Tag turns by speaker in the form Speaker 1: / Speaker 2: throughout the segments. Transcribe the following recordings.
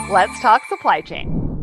Speaker 1: Let's talk supply chain.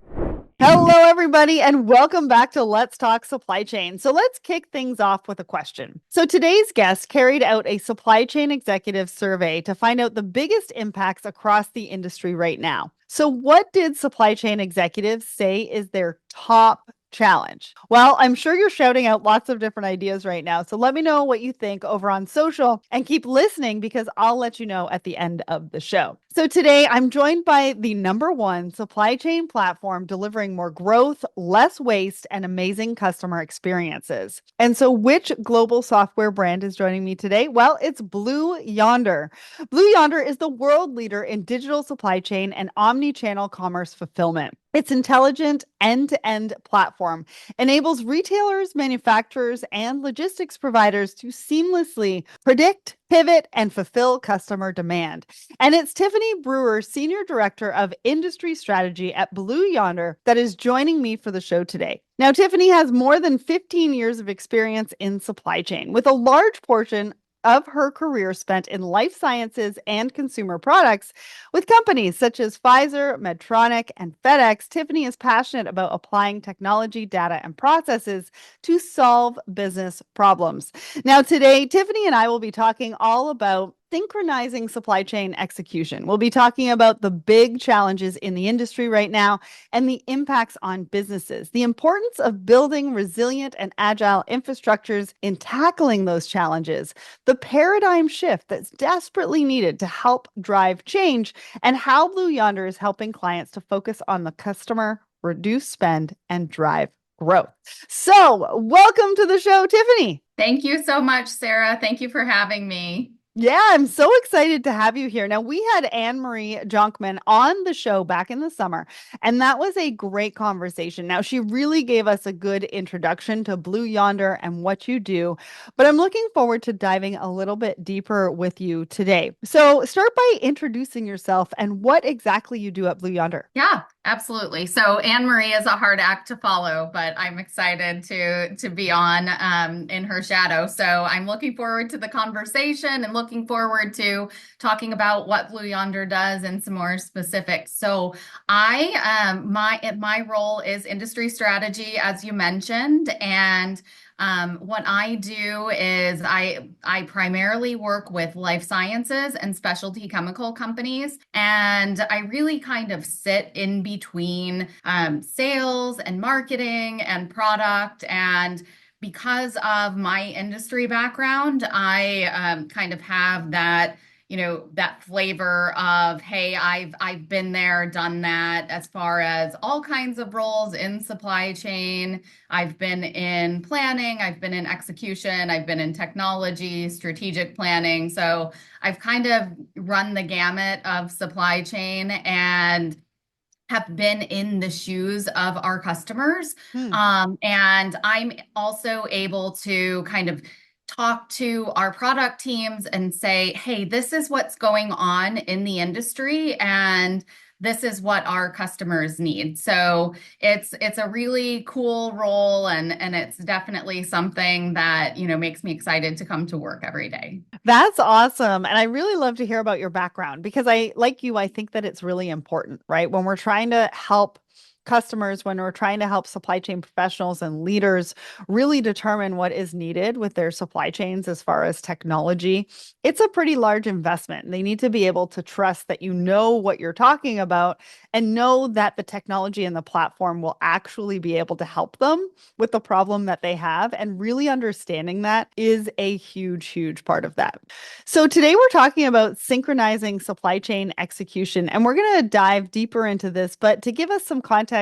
Speaker 1: Hello, everybody, and welcome back to Let's Talk Supply Chain. So let's kick things off with a question. So today's guest carried out a supply chain executive survey to find out the biggest impacts across the industry right now. So what did supply chain executives say is their top challenge? Well, I'm sure you're shouting out lots of different ideas right now. So let me know what you think over on social and keep listening because I'll let you know at the end of the show. So today I'm joined by the #1 supply chain platform delivering more growth, less waste, and amazing customer experiences. And so which global software brand is joining me today? Well, it's Blue Yonder. Blue Yonder is the world leader in digital supply chain and omni-channel commerce fulfillment. Its intelligent end-to-end platform enables retailers, manufacturers, and logistics providers to seamlessly predict, pivot, and fulfill customer demand. And it's Tiffany Brewer, Senior Director of Industry Strategy at Blue Yonder, that is joining me for the show today. Now, Tiffany has more than 15 years of experience in supply chain, with a large portion of her career spent in life sciences and consumer products with companies such as Pfizer, Medtronic, and FedEx. Tiffany is passionate about applying technology, data, and processes to solve business problems. Now, today, Tiffany and I will be talking all about synchronizing supply chain execution. We'll be talking about the big challenges in the industry right now and the impacts on businesses, the importance of building resilient and agile infrastructures in tackling those challenges, the paradigm shift that's desperately needed to help drive change, and how Blue Yonder is helping clients to focus on the customer, reduce spend, and drive growth. So, welcome to the show, Tiffany.
Speaker 2: Thank you so much, Sarah. Thank you for having me.
Speaker 1: Yeah, I'm so excited to have you here. Now, we had Anne-Marie Jonkman on the show back in the summer, and that was a great conversation. Now, she really gave us a good introduction to Blue Yonder and what you do, but I'm looking forward to diving a little bit deeper with you today. So, start by introducing yourself and what exactly you do at Blue Yonder.
Speaker 2: Yeah, absolutely. So Anne-Marie is a hard act to follow, but I'm excited to be on in her shadow. So I'm looking forward to the conversation and looking forward to talking about what Blue Yonder does and some more specifics. So my role is industry strategy, as you mentioned, and what I do is I primarily work with life sciences and specialty chemical companies, and I really kind of sit in between sales and marketing and product. And because of my industry background, I kind of have that that flavor of, hey, I've been there, done that, as far as all kinds of roles in supply chain. I've been in planning, I've been in execution, I've been in technology, strategic planning. So I've kind of run the gamut of supply chain and have been in the shoes of our customers.
Speaker 1: Hmm.
Speaker 2: And I'm also able to kind of talk to our product teams and say, hey, this is what's going on in the industry, and this is what our customers need. So it's a really cool role, and it's definitely something that makes me excited to come to work every day.
Speaker 1: That's awesome. And I really love to hear about your background because I think that it's really important, right? When we're trying to help customers, when we're trying to help supply chain professionals and leaders really determine what is needed with their supply chains as far as technology, it's a pretty large investment. They need to be able to trust that you know what you're talking about and know that the technology and the platform will actually be able to help them with the problem that they have. And really understanding that is a huge, huge part of that. So today we're talking about synchronizing supply chain execution, and we're going to dive deeper into this. But to give us some context,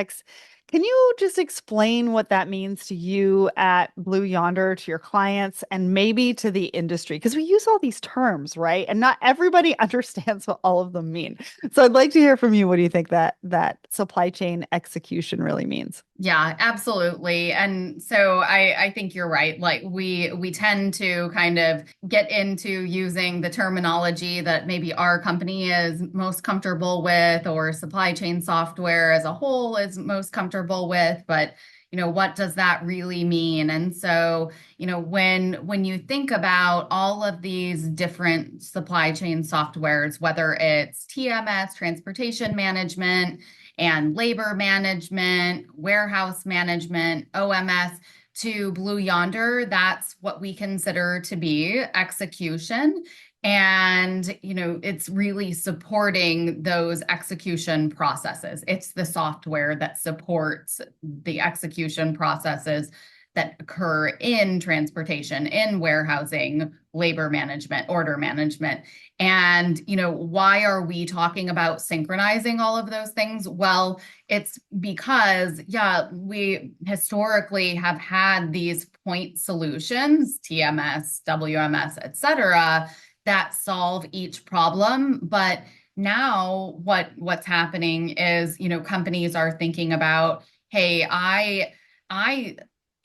Speaker 1: can you just explain what that means to you at Blue Yonder, to your clients, and maybe to the industry? Because we use all these terms, right? And not everybody understands what all of them mean. So I'd like to hear from you. What do you think that supply chain execution really means?
Speaker 2: Yeah, absolutely. And so I think you're right. Like we tend to kind of get into using the terminology that maybe our company is most comfortable with, or supply chain software as a whole is most comfortable with. But what does that really mean? And so, when you think about all of these different supply chain softwares, whether it's TMS, transportation management, and labor management, warehouse management, OMS, to Blue Yonder, that's what we consider to be execution. And, it's really supporting those execution processes. It's the software that supports the execution processes that occur in transportation, in warehousing, labor management, order management. And, why are we talking about synchronizing all of those things? Well, it's because, yeah, we historically have had these point solutions, TMS, WMS, et cetera, that solve each problem. But now what's happening is, companies are thinking about, hey, I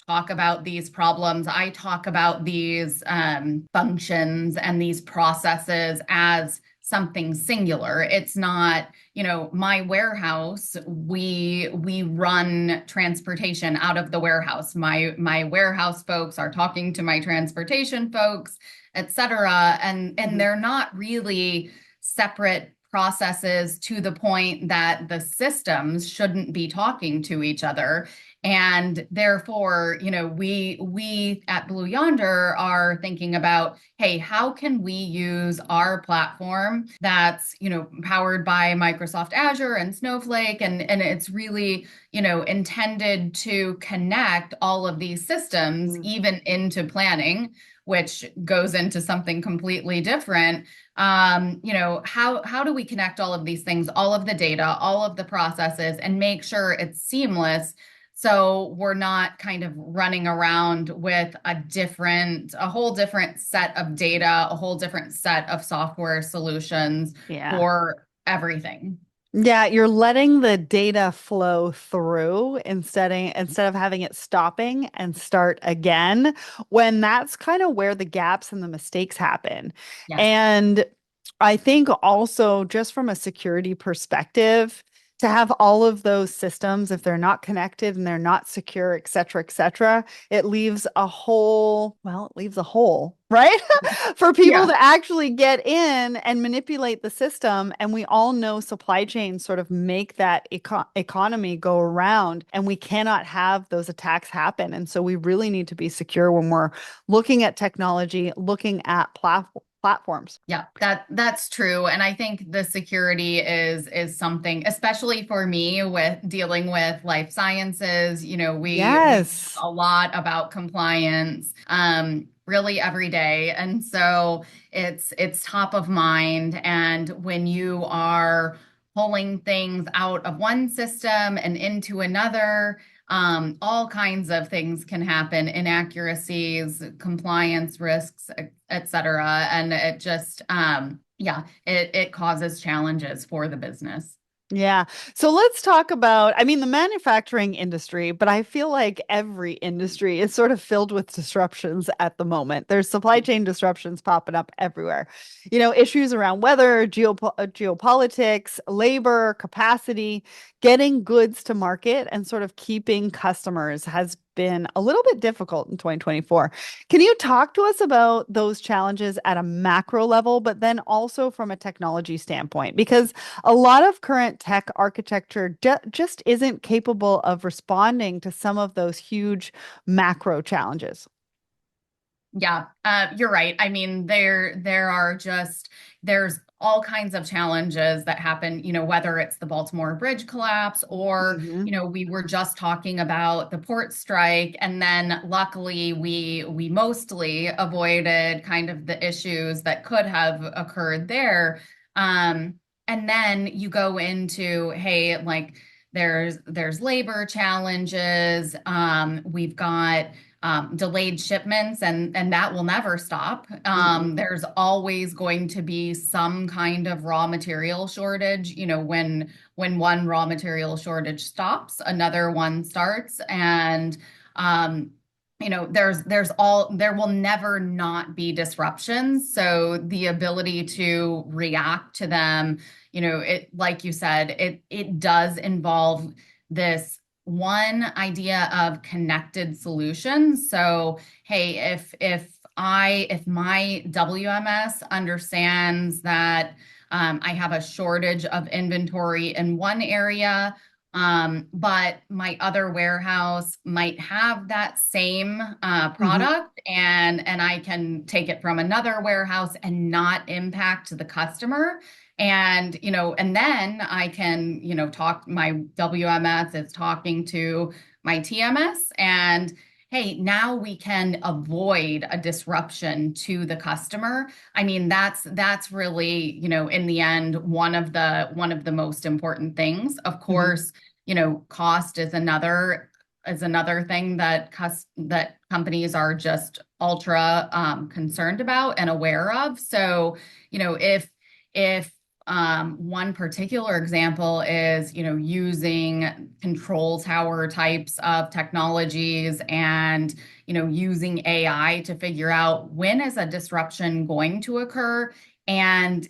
Speaker 2: talk about these problems. I talk about these functions and these processes as something singular. It's not, my warehouse, we run transportation out of the warehouse. My warehouse folks are talking to my transportation folks, et cetera. And they're not really separate processes to the point that the systems shouldn't be talking to each other. And therefore, we at Blue Yonder are thinking about, hey, how can we use our platform that's, powered by Microsoft Azure and Snowflake, and it's really, intended to connect all of these systems, even into planning, which goes into something completely different. How do we connect all of these things, all of the data, all of the processes, and make sure it's seamless? So we're not kind of running around with a whole different set of data, a whole different set of software solutions for everything.
Speaker 1: Yeah, you're letting the data flow through instead of having it stopping and start again, when that's kind of where the gaps and the mistakes happen.
Speaker 2: Yes.
Speaker 1: And I think also, just from a security perspective, to have all of those systems, if they're not connected and they're not secure, et cetera, it leaves a hole. Well, it leaves a hole, right? For people
Speaker 2: Yeah.
Speaker 1: to actually get in and manipulate the system. And we all know supply chains sort of make that economy go around, and we cannot have those attacks happen. And so we really need to be secure when we're looking at technology, looking at platforms.
Speaker 2: Yeah, that's true. And I think the security is something, especially for me with dealing with life sciences, we talk
Speaker 1: Yes.
Speaker 2: a lot about compliance really every day. And so it's top of mind. And when you are pulling things out of one system and into another, all kinds of things can happen, inaccuracies, compliance risks, et cetera. And it just, it causes challenges for the business.
Speaker 1: Yeah. So let's talk about, I mean, the manufacturing industry, but I feel like every industry is sort of filled with disruptions at the moment. There's supply chain disruptions popping up everywhere. Issues around weather, geopolitics, labor, capacity, getting goods to market and sort of keeping customers has been a little bit difficult in 2024. Can you talk to us about those challenges at a macro level, but then also from a technology standpoint? Because a lot of current tech architecture just isn't capable of responding to some of those huge macro challenges.
Speaker 2: Yeah, you're right. I mean, there's all kinds of challenges that happen, whether it's the Baltimore Bridge collapse or,
Speaker 1: Hmm.
Speaker 2: we were just talking about the port strike. And then luckily we mostly avoided kind of the issues that could have occurred there. And then you go into, hey, like there's labor challenges. We've got delayed shipments, and that will never stop.
Speaker 1: Hmm.
Speaker 2: There's always going to be some kind of raw material shortage. When one raw material shortage stops, another one starts, and there will never not be disruptions. So the ability to react to them, it, like you said, it does involve this one idea of connected solutions. So, hey, if my WMS understands that I have a shortage of inventory in one area, but my other warehouse might have that same
Speaker 1: Mhm.
Speaker 2: product, and I can take it from another warehouse and not impact the customer. And then I can, talk, my WMS is talking to my TMS, and hey, now we can avoid a disruption to the customer. I mean, that's really, in the end, one of the most important things. Of
Speaker 1: Mhm.
Speaker 2: course, cost is another thing that companies are just ultra concerned about and aware of. So, if one particular example is, using control tower types of technologies and, using AI to figure out when is a disruption going to occur, and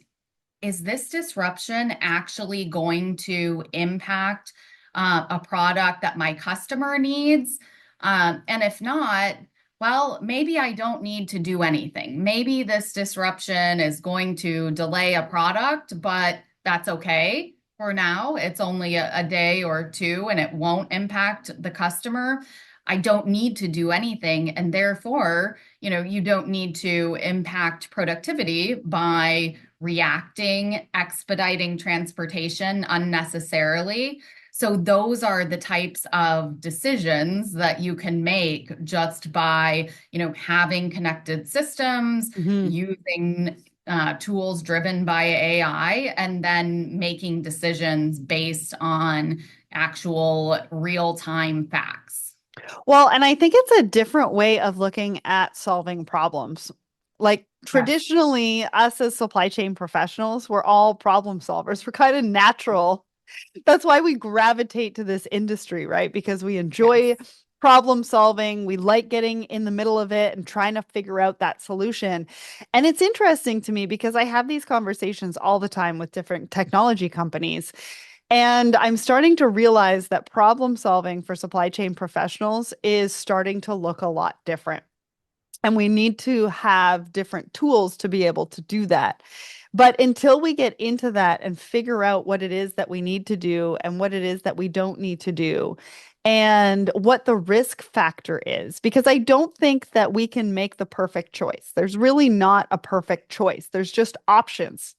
Speaker 2: is this disruption actually going to impact a product that my customer needs? And if not, well, maybe I don't need to do anything. Maybe this disruption is going to delay a product, but that's okay for now. It's only a day or two and it won't impact the customer. I don't need to do anything. And therefore, you don't need to impact productivity by reacting, expediting transportation unnecessarily. So those are the types of decisions that you can make just by, having connected systems,
Speaker 1: Mhm.
Speaker 2: using tools driven by AI, and then making decisions based on actual real-time facts.
Speaker 1: Well, and I think it's a different way of looking at solving problems. Like
Speaker 2: Yes.
Speaker 1: traditionally, us as supply chain professionals, we're all problem solvers. We're kind of natural. That's why we gravitate to this industry, right? Because we enjoy
Speaker 2: Yes.
Speaker 1: problem solving. We like getting in the middle of it and trying to figure out that solution. And it's interesting to me because I have these conversations all the time with different technology companies. And I'm starting to realize that problem solving for supply chain professionals is starting to look a lot different. And we need to have different tools to be able to do that. But until we get into that and figure out what it is that we need to do and what it is that we don't need to do, and what the risk factor is, because I don't think that we can make the perfect choice. There's really not a perfect choice, there's just options.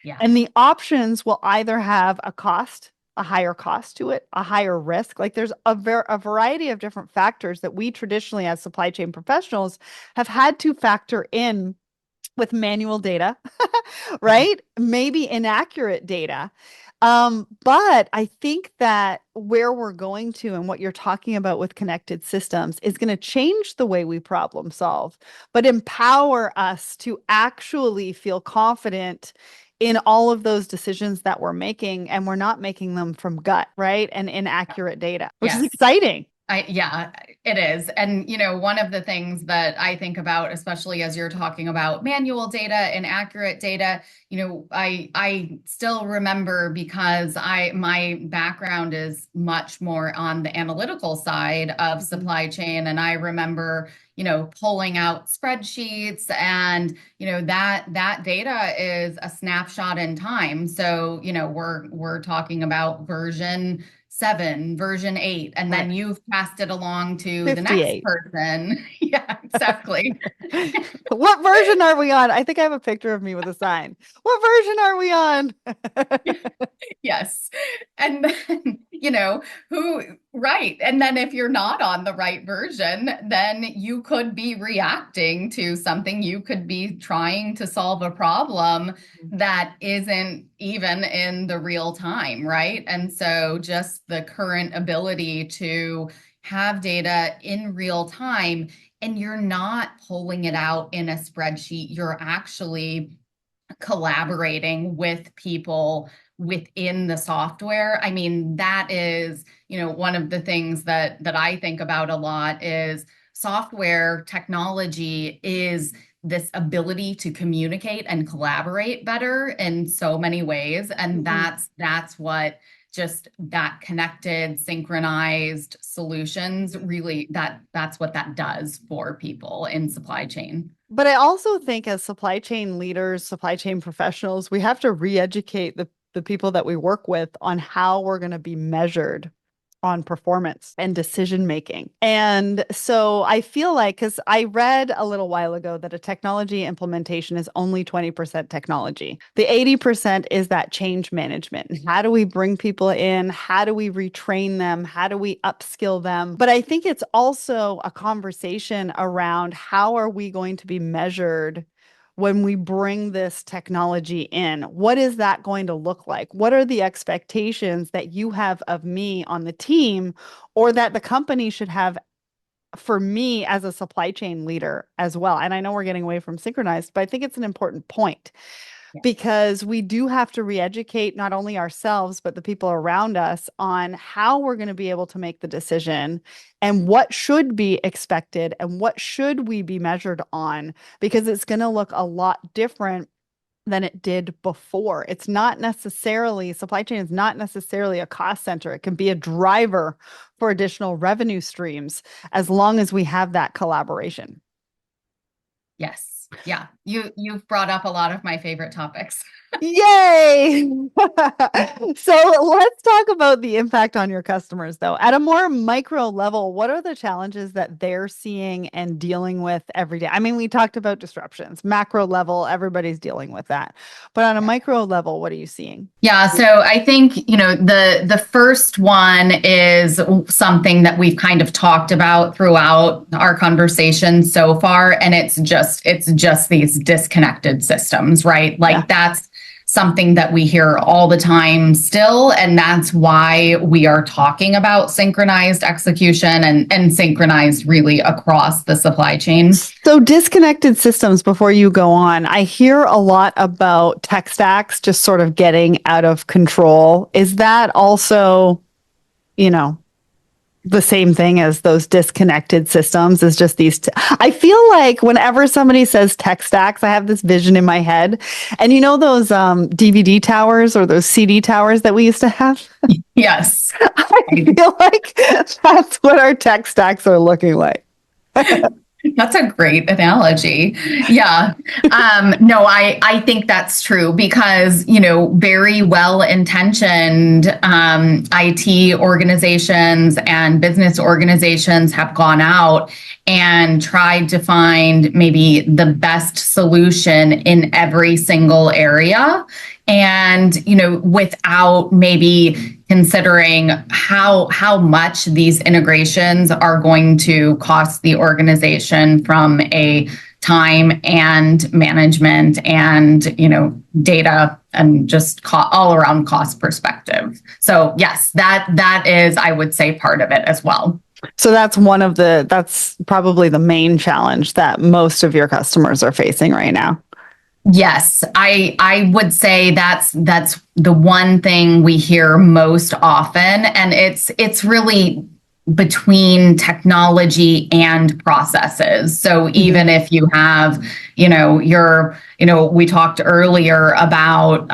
Speaker 2: Yeah.
Speaker 1: And the options will either have a cost, a higher cost to it, a higher risk. Like there's a variety of different factors that we traditionally, as supply chain professionals, have had to factor in with manual data,
Speaker 2: Yeah.
Speaker 1: right? Maybe inaccurate data. But I think that where we're going to and what you're talking about with connected systems is going to change the way we problem solve, but empower us to actually feel confident in all of those decisions that we're making, and we're not making them from gut, right? And inaccurate data, which is
Speaker 2: Yes.
Speaker 1: exciting.
Speaker 2: Yeah, it is. And, one of the things that I think about, especially as you're talking about manual data and accurate data, I still remember, because my background is much more on the analytical side of
Speaker 1: Mhm.
Speaker 2: supply chain. And I remember, pulling out spreadsheets, and, that data is a snapshot in time. So, we're talking about version 7, version 8, and
Speaker 1: Right.
Speaker 2: then you've passed it along to the next
Speaker 1: 58.
Speaker 2: person. Yeah, exactly.
Speaker 1: What version are we on? I think I have a picture of me with a sign. What version are we on?
Speaker 2: Yes. And then, right. And then if you're not on the right version, then you could be reacting to something. You could be trying to solve a problem that isn't even in the real time, right? And so just the current ability to have data in real time, and you're not pulling it out in a spreadsheet, you're actually collaborating with people within the software. I mean, that is, one of the things that I think about a lot is software technology is this ability to communicate and collaborate better in so many ways. And
Speaker 1: Mhm.
Speaker 2: that's what just that connected, synchronized solutions, really that's what that does for people in supply chain.
Speaker 1: But I also think as supply chain leaders, supply chain professionals, we have to re-educate the people that we work with on how we're going to be measured on performance and decision making. And so I feel like, because I read a little while ago that a technology implementation is only 20% technology. The 80% is that change management. How do we bring people in? How do we retrain them? How do we upskill them? But I think it's also a conversation around how are we going to be measured when we bring this technology in? What is that going to look like? What are the expectations that you have of me on the team, or that the company should have for me as a supply chain leader as well? And I know we're getting away from synchronized, but I think it's an important point because we do have to re-educate not only ourselves, but the people around us on how we're going to be able to make the decision and what should be expected and what should we be measured on, because it's going to look a lot different than it did before. It's not necessarily, supply chain is not necessarily a cost center. It can be a driver for additional revenue streams as long as we have that collaboration.
Speaker 2: Yes. Yeah. You've brought up a lot of my favorite topics.
Speaker 1: Yay! So let's talk about the impact on your customers, though. At a more micro level, what are the challenges that they're seeing and dealing with every day? I mean, we talked about disruptions. Macro level, everybody's dealing with that. But on a micro level, what are you seeing?
Speaker 2: Yeah, so I think, the first one is something that we've kind of talked about throughout our conversation so far, and it's just these disconnected systems, right? Like that's something that we hear all the time still, and that's why we are talking about synchronized execution and synchronized really across the supply chain.
Speaker 1: So disconnected systems, before you go on, I hear a lot about tech stacks just sort of getting out of control. Is that also, the same thing as those disconnected systems? Is just these I feel like whenever somebody says tech stacks, I have this vision in my head. And those DVD towers or those CD towers that we used to have?
Speaker 2: Yes.
Speaker 1: I feel like that's what our tech stacks are looking like.
Speaker 2: That's a great analogy. Yeah. No, I think that's true because, very well-intentioned IT organizations and business organizations have gone out and tried to find maybe the best solution in every single area. And, without maybe considering how much these integrations are going to cost the organization from a time and management and, data and just all around cost perspective. So yes, that is, I would say, part of it as well.
Speaker 1: So that's that's probably the main challenge that most of your customers are facing right now.
Speaker 2: Yes, I would say that's the one thing we hear most often, and it's really between technology and processes. So even if you have, we talked earlier about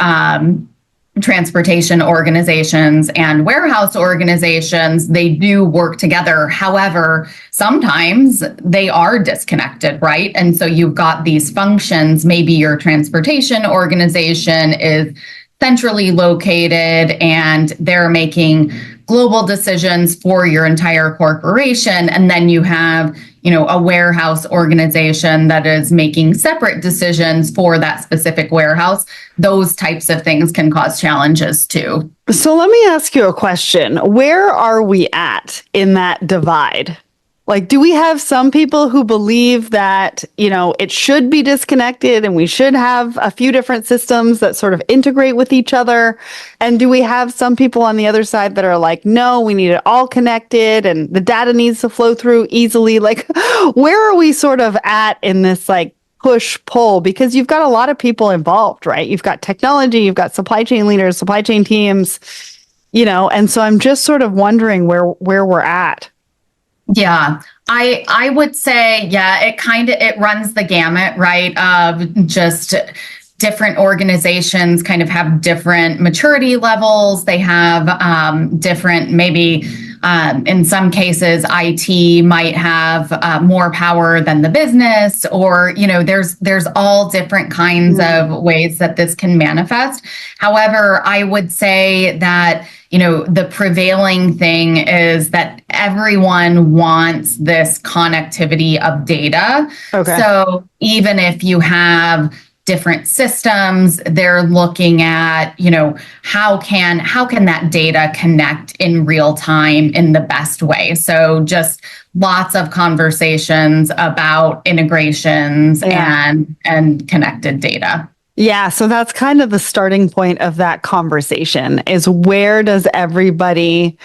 Speaker 2: transportation organizations and warehouse organizations, they do work together. However, sometimes they are disconnected, right? And so you've got these functions. Maybe your transportation organization is centrally located and they're making global decisions for your entire corporation. And then you have, a warehouse organization that is making separate decisions for that specific warehouse. Those types of things can cause challenges too.
Speaker 1: So let me ask you a question. Where are we at in that divide? Like, do we have some people who believe that, it should be disconnected and we should have a few different systems that sort of integrate with each other? And do we have some people on the other side that are like, no, we need it all connected and the data needs to flow through easily? Like, where are we sort of at in this like push pull? Because you've got a lot of people involved, right? You've got technology, you've got supply chain leaders, supply chain teams, and so I'm just sort of wondering where we're at.
Speaker 2: Yeah, I would say, it runs the gamut, right? Of just different organizations kind of have different maturity levels. They have different, maybe in some cases, IT might have more power than the business, or, there's all different kinds of ways that this can manifest. However, I would say that, the prevailing thing is that everyone wants this connectivity of data.
Speaker 1: Okay.
Speaker 2: So even if you have different systems, they're looking at, how can that data connect in real time in the best way. So just lots of conversations about integrations and connected data.
Speaker 1: Yeah, so that's kind of the starting point of that conversation, is where does everybody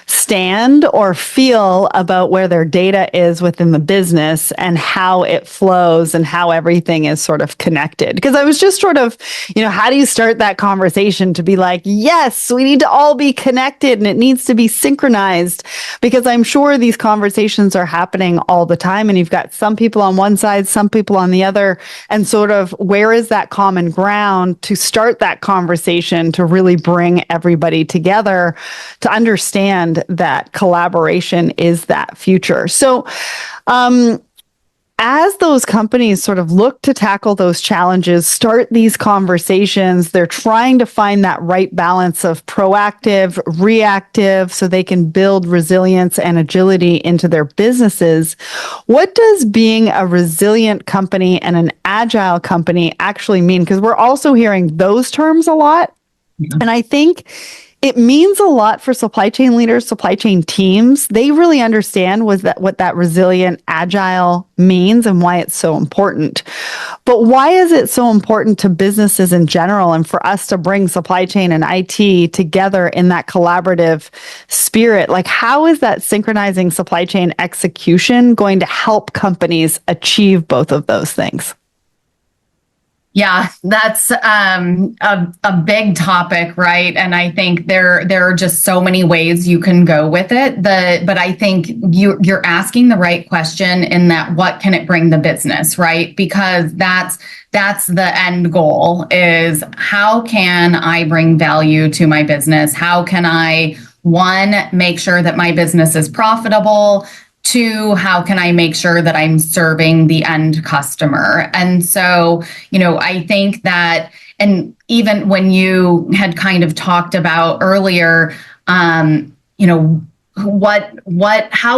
Speaker 1: stand or feel about where their data is within the business and how it flows and how everything is sort of connected. Because I was just sort of, how do you start that conversation to be like, yes, we need to all be connected and it needs to be synchronized? Because I'm sure these conversations are happening all the time, and you've got some people on one side, some people on the other, and sort of where is that common ground to start that conversation to really bring everybody together to understand that collaboration is that future. So, as those companies sort of look to tackle those challenges, start these conversations, they're trying to find that right balance of proactive, reactive, so they can build resilience and agility into their businesses. What does being a resilient company and an agile company actually mean? Because we're also hearing those terms a lot. Yeah. And I think it means a lot for supply chain leaders, supply chain teams. They really understand what that resilient, agile means and why it's so important. But why is it so important to businesses in general, and for us to bring supply chain and IT together in that collaborative spirit? Like, how is that synchronizing supply chain execution going to help companies achieve both of those things?
Speaker 2: Yeah, that's a big topic, right? And I think there are just so many ways you can go with it. But I think you're asking the right question in that, what can it bring the business, right? Because that's the end goal, is how can I bring value to my business? How can I, one, make sure that my business is profitable? Two, how can I make sure that I'm serving the end customer? And so, I think that, and even when you had kind of talked about earlier, how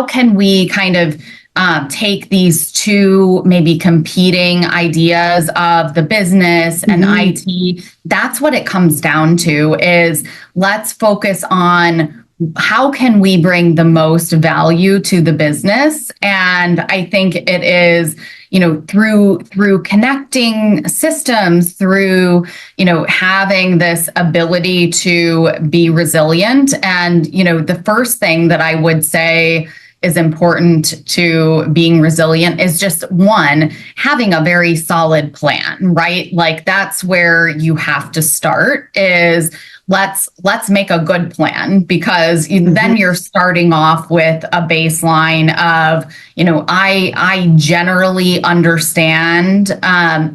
Speaker 2: can we kind of take these two maybe competing ideas of the business and IT? That's what it comes down to, is let's focus on how can we bring the most value to the business. And I think it is, through connecting systems, through, having this ability to be resilient. And, the first thing that I would say is important to being resilient is just, one, having a very solid plan, right? Like, that's where you have to start, is let's make a good plan, because then you're starting off with a baseline of, I generally understand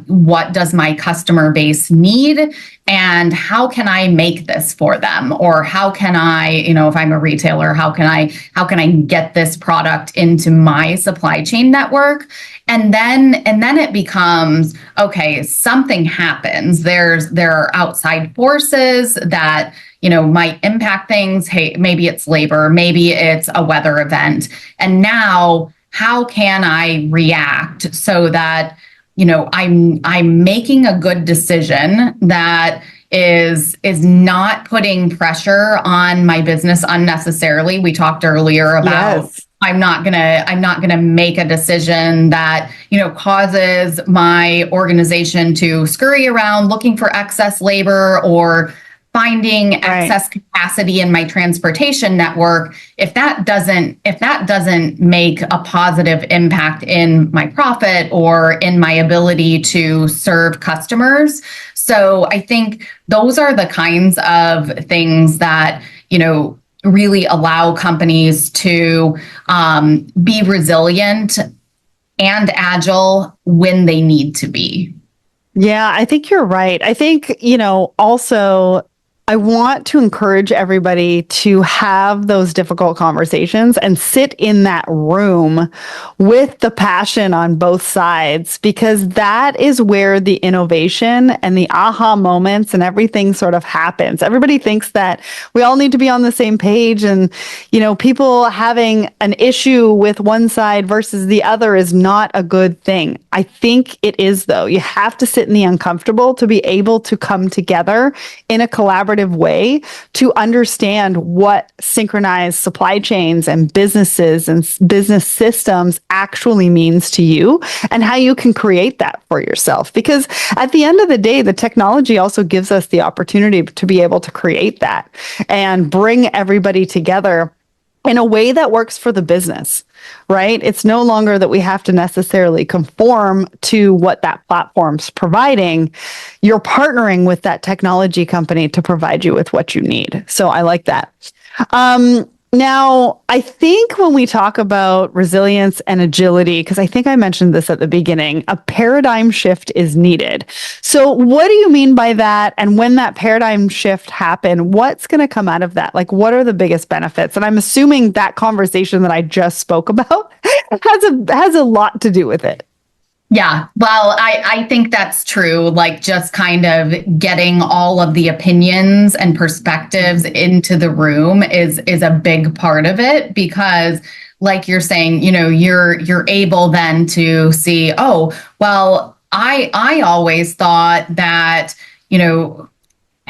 Speaker 2: what does my customer base need, and how can I make this for them? Or how can I, if I'm a retailer, how can I get this product into my supply chain network? And then it becomes, okay, something happens. There are outside forces that, might impact things. Hey, maybe it's labor, maybe it's a weather event. And now, how can I react so that, I'm making a good decision that is not putting pressure on my business unnecessarily? We talked earlier about, yes, I'm not gonna make a decision that, causes my organization to scurry around looking for excess labor or finding excess capacity in my transportation network. If that doesn't make a positive impact in my profit or in my ability to serve customers. So I think those are the kinds of things that, really allow companies to be resilient and agile when they need to be.
Speaker 1: Yeah, I think you're right. I think, also I want to encourage everybody to have those difficult conversations and sit in that room with the passion on both sides, because that is where the innovation and the aha moments and everything sort of happens. Everybody thinks that we all need to be on the same page, and, people having an issue with one side versus the other is not a good thing. I think it is, though. You have to sit in the uncomfortable to be able to come together in a collaborative way to understand what synchronized supply chains and businesses and business systems actually means to you, and how you can create that for yourself. Because at the end of the day, the technology also gives us the opportunity to be able to create that and bring everybody together in a way that works for the business, right? It's no longer that we have to necessarily conform to what that platform's providing. You're partnering with that technology company to provide you with what you need. So I like that. Now, I think when we talk about resilience and agility, because I think I mentioned this at the beginning, a paradigm shift is needed. So what do you mean by that? And when that paradigm shift happen, what's going to come out of that? Like, what are the biggest benefits? And I'm assuming that conversation that I just spoke about has a lot to do with it.
Speaker 2: Yeah, well, I think that's true. Like, just kind of getting all of the opinions and perspectives into the room is a big part of it, because like you're saying, you're able then to see, oh, well, I always thought that,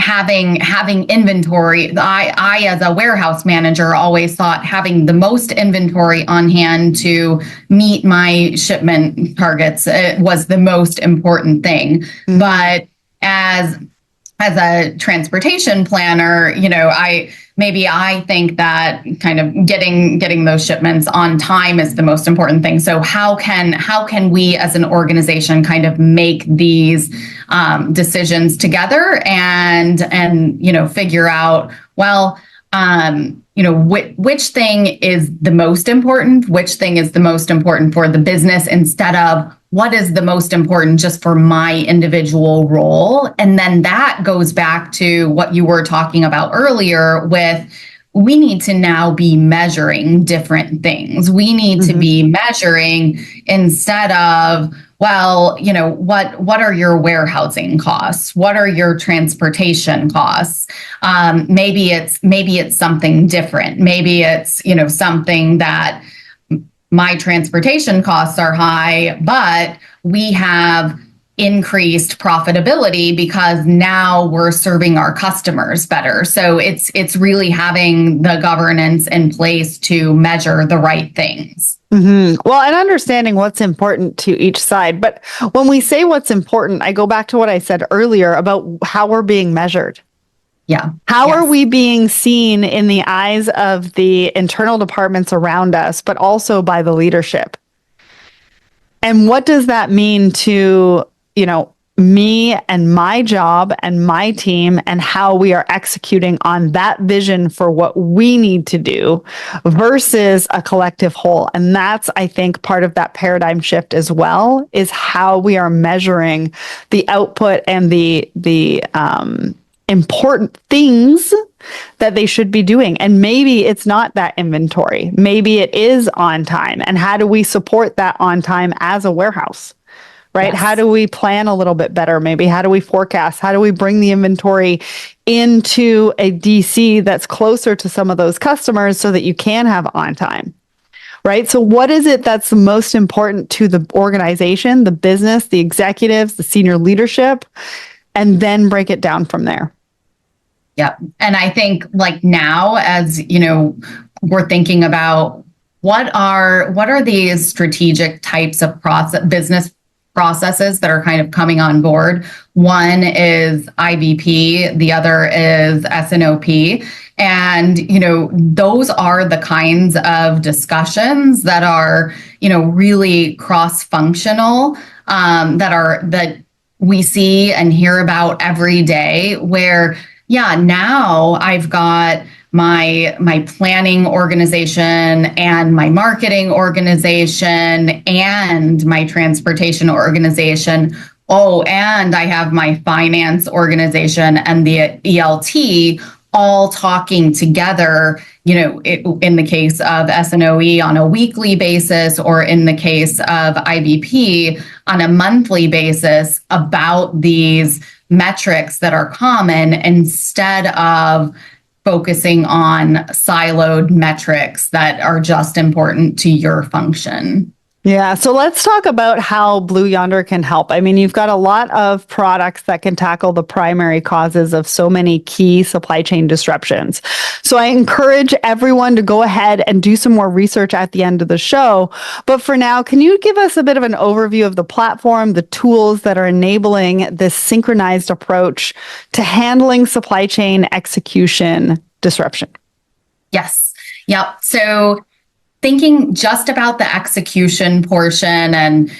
Speaker 2: having inventory, I as a warehouse manager always thought having the most inventory on hand to meet my shipment targets was the most important thing. Mm-hmm. But as a transportation planner, I think that kind of getting those shipments on time is the most important thing. So how can we as an organization kind of make these decisions together and figure out, well, which thing is the most important, which thing is the most important for the business, instead of what is the most important just for my individual role. And then that goes back to what you were talking about earlier with, we need to now be measuring different things. We need to be measuring, instead of, well, what are your warehousing costs? What are your transportation costs? Maybe it's something different. Maybe it's, something that my transportation costs are high, but we have increased profitability because now we're serving our customers better. So it's really having the governance in place to measure the right things.
Speaker 1: Mm-hmm. Well, and understanding what's important to each side. But when we say what's important, I go back to what I said earlier about how we're being measured.
Speaker 2: Yeah.
Speaker 1: How are we being seen in the eyes of the internal departments around us, but also by the leadership? And what does that mean to, me and my job and my team, and how we are executing on that vision for what we need to do versus a collective whole? And that's, I think, part of that paradigm shift as well, is how we are measuring the output and the important things that they should be doing. And maybe it's not that inventory. Maybe it is on time. And how do we support that on time as a warehouse, right? Yes. How do we plan a little bit better? Maybe how do we forecast? How do we bring the inventory into a DC that's closer to some of those customers so that you can have on time? Right? So what is it that's the most important to the organization, the business, the executives, the senior leadership, and then break it down from there?
Speaker 2: Yeah. And I think, like, now, as we're thinking about what are these strategic types of business processes that are kind of coming on board. One is IBP, the other is S&OP. And, those are the kinds of discussions that are, really cross-functional, that we see and hear about every day, where, now I've got my planning organization and my marketing organization and my transportation organization Oh, and I have my finance organization and the ELT all talking together, in the case of S&OE on a weekly basis, or in the case of IBP on a monthly basis, about these metrics that are common, instead of focusing on siloed metrics that are just important to your function.
Speaker 1: Yeah, so let's talk about how Blue Yonder can help. I mean, you've got a lot of products that can tackle the primary causes of so many key supply chain disruptions. So I encourage everyone to go ahead and do some more research at the end of the show. But for now, can you give us a bit of an overview of the platform, the tools that are enabling this synchronized approach to handling supply chain execution disruption?
Speaker 2: Yes. Yep. So thinking just about the execution portion, and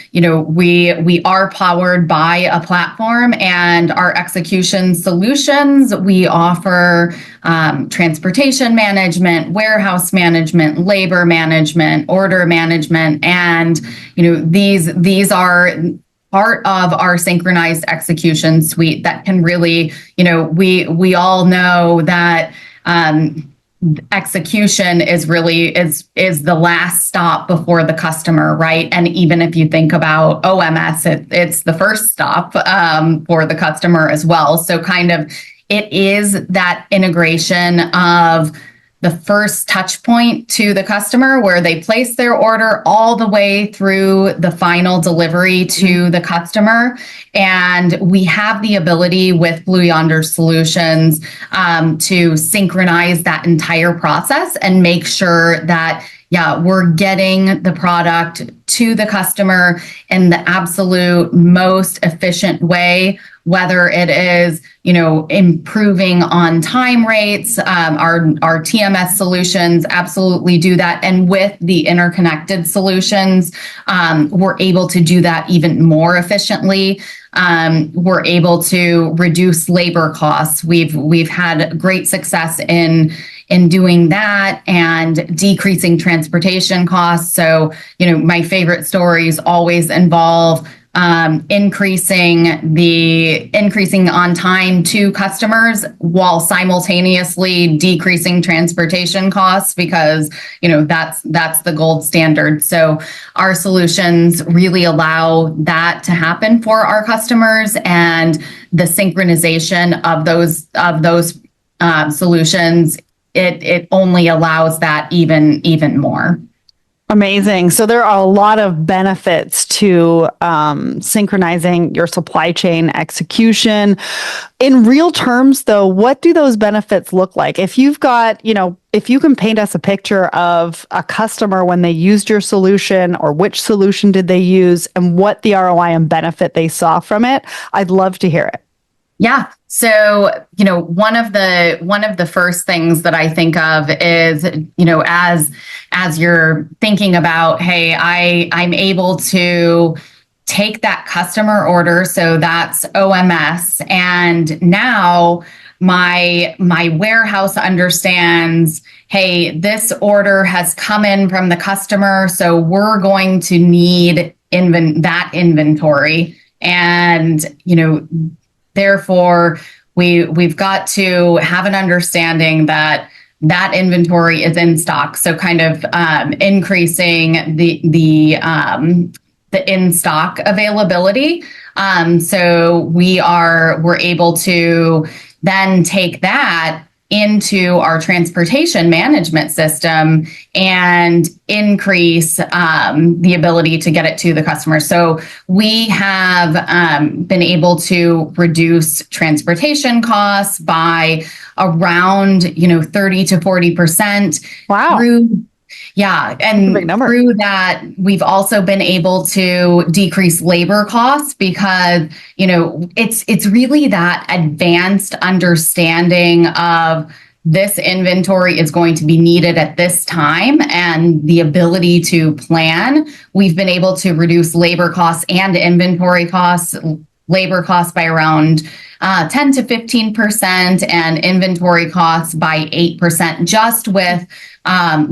Speaker 2: we are powered by a platform, and our execution solutions, we offer transportation management, warehouse management, labor management, order management, and these are part of our synchronized execution suite that can really, we all know that execution is really is the last stop before the customer, right? And even if you think about OMS, it's the first stop for the customer as well. So kind of it is that integration of the first touch point to the customer, where they place their order all the way through the final delivery to the customer. And we have the ability with Blue Yonder solutions to synchronize that entire process and make sure that, we're getting the product to the customer in the absolute most efficient way, whether it is, improving on time rates. Our TMS solutions absolutely do that. And with the interconnected solutions, we're able to do that even more efficiently. We're able to reduce labor costs. We've had great success in doing that and decreasing transportation costs. So, my favorite stories always involve increasing on time to customers while simultaneously decreasing transportation costs, because that's the gold standard. So our solutions really allow that to happen for our customers, and the synchronization of those solutions, it only allows that even more.
Speaker 1: Amazing. So there are a lot of benefits to synchronizing your supply chain execution. In real terms, though, what do those benefits look like? If you've got, if you can paint us a picture of a customer when they used your solution, or which solution did they use, and what the ROI and benefit they saw from it, I'd love to hear it.
Speaker 2: Yeah. So, one of the first things that I think of is, as you're thinking about, hey, I'm able to take that customer order, so that's OMS, and now my warehouse understands, hey, this order has come in from the customer, so we're going to need that inventory, and therefore, we've got to have an understanding that inventory is in stock. So kind of increasing the in-stock availability. So we're able to then take that into our transportation management system and increase the ability to get it to the customer. So we have been able to reduce transportation costs by around 30 to 40%.
Speaker 1: Wow.
Speaker 2: And through that, we've also been able to decrease labor costs, because, it's really that advanced understanding of this inventory is going to be needed at this time, and the ability to plan. We've been able to reduce labor costs and inventory costs, labor costs by around 10 to 15% and inventory costs by 8%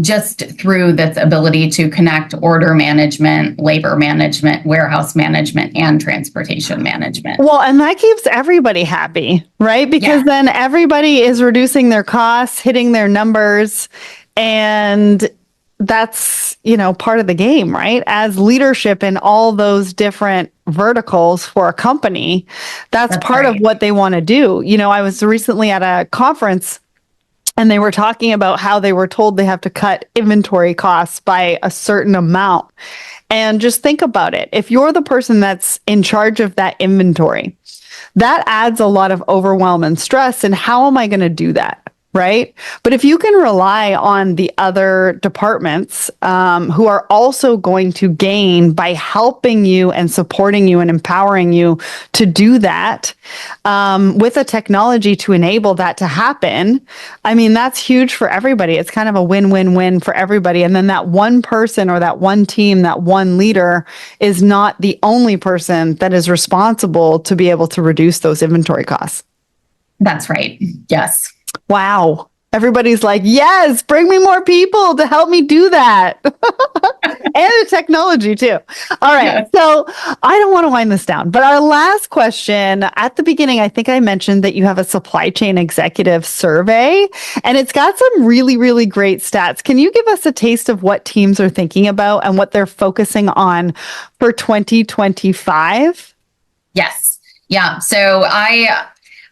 Speaker 2: just through this ability to connect order management, labor management, warehouse management, and transportation management.
Speaker 1: Well, and that keeps everybody happy, right? Because then everybody is reducing their costs, hitting their numbers, and that's, part of the game, right? As leadership in all those different verticals for a company, that's part of what they want to do. I was recently at a conference and they were talking about how they were told they have to cut inventory costs by a certain amount. And just think about it. If you're the person that's in charge of that inventory, that adds a lot of overwhelm and stress. And how am I going to do that? Right? But if you can rely on the other departments who are also going to gain by helping you and supporting you and empowering you to do that with a technology to enable that to happen, I mean, that's huge for everybody. It's kind of a win-win-win for everybody. And then that one person or that one team, that one leader is not the only person that is responsible to be able to reduce those inventory costs.
Speaker 2: That's right. Yes.
Speaker 1: Wow. Everybody's like, yes, bring me more people to help me do that. And the technology too. All right. Yes. So I don't want to wind this down, but our last question at the beginning, I think I mentioned that you have a supply chain executive survey and it's got some really, really great stats. Can you give us a taste of what teams are thinking about and what they're focusing on for 2025?
Speaker 2: Yes. Yeah. So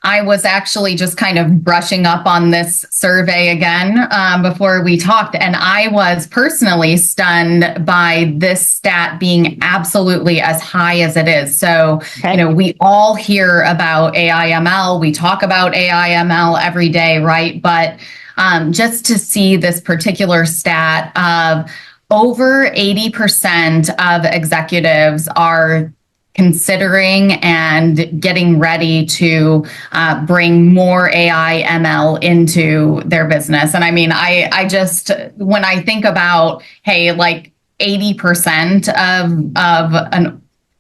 Speaker 2: I was actually just kind of brushing up on this survey again before we talked, and I was personally stunned by this stat being absolutely as high as it is. So, we all hear about AI/ML. We talk about AI/ML every day, right? But just to see this particular stat of over 80% of executives are considering and getting ready to bring more AI ML into their business. And I mean, I just, when I think about, hey, like 80%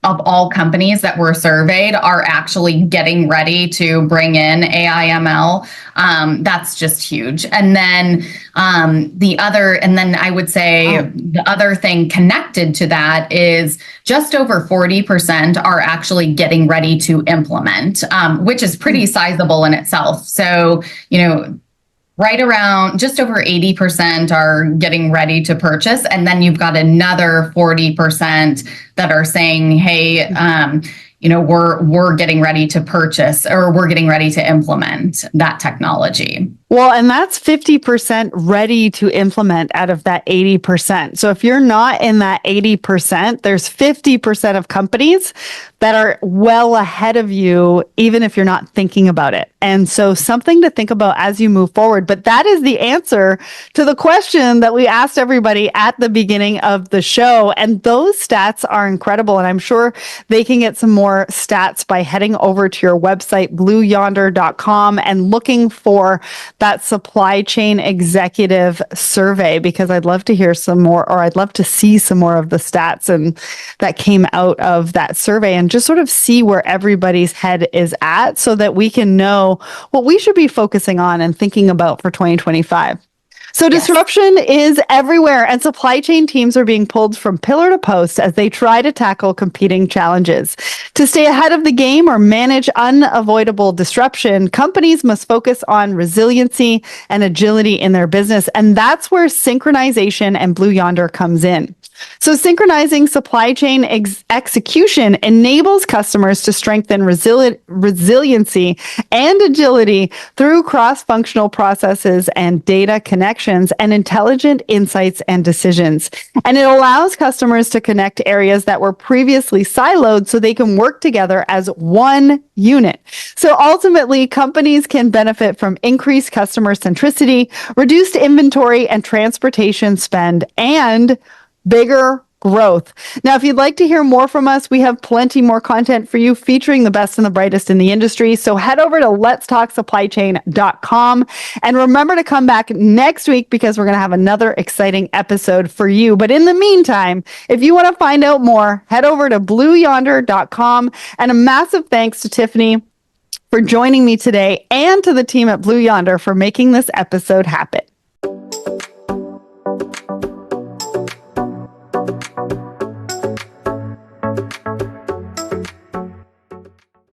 Speaker 2: of all companies that were surveyed are actually getting ready to bring in AI ML. That's just huge. And then I would say the other thing connected to that is just over 40% are actually getting ready to implement, which is pretty sizable in itself. So, right around just over 80% are getting ready to purchase. And then you've got another 40% that are saying, hey, we're getting ready to purchase or we're getting ready to implement that technology.
Speaker 1: Well, and that's 50% ready to implement out of that 80%. So if you're not in that 80%, there's 50% of companies that are well ahead of you, even if you're not thinking about it. And so something to think about as you move forward. But that is the answer to the question that we asked everybody at the beginning of the show. And those stats are incredible. And I'm sure they can get some more stats by heading over to your website, blueyonder.com, and looking for that supply chain executive survey, because I'd love to hear some more, or I'd love to see some more of the stats and that came out of that survey, and just sort of see where everybody's head is at so that we can know what we should be focusing on and thinking about for 2025. So disruption is everywhere, and supply chain teams are being pulled from pillar to post as they try to tackle competing challenges. To stay ahead of the game or manage unavoidable disruption, companies must focus on resiliency and agility in their business, and that's where synchronization and Blue Yonder comes in. So synchronizing supply chain execution enables customers to strengthen resiliency and agility through cross-functional processes and data connections and intelligent insights and decisions. And it allows customers to connect areas that were previously siloed so they can work together as one unit. So ultimately, companies can benefit from increased customer centricity, reduced inventory and transportation spend, and bigger growth. Now, if you'd like to hear more from us, we have plenty more content for you featuring the best and the brightest in the industry. So head over to letstalksupplychain.com and remember to come back next week because we're going to have another exciting episode for you. But in the meantime, if you want to find out more, head over to blueyonder.com, and a massive thanks to Tiffany for joining me today and to the team at Blue Yonder for making this episode happen.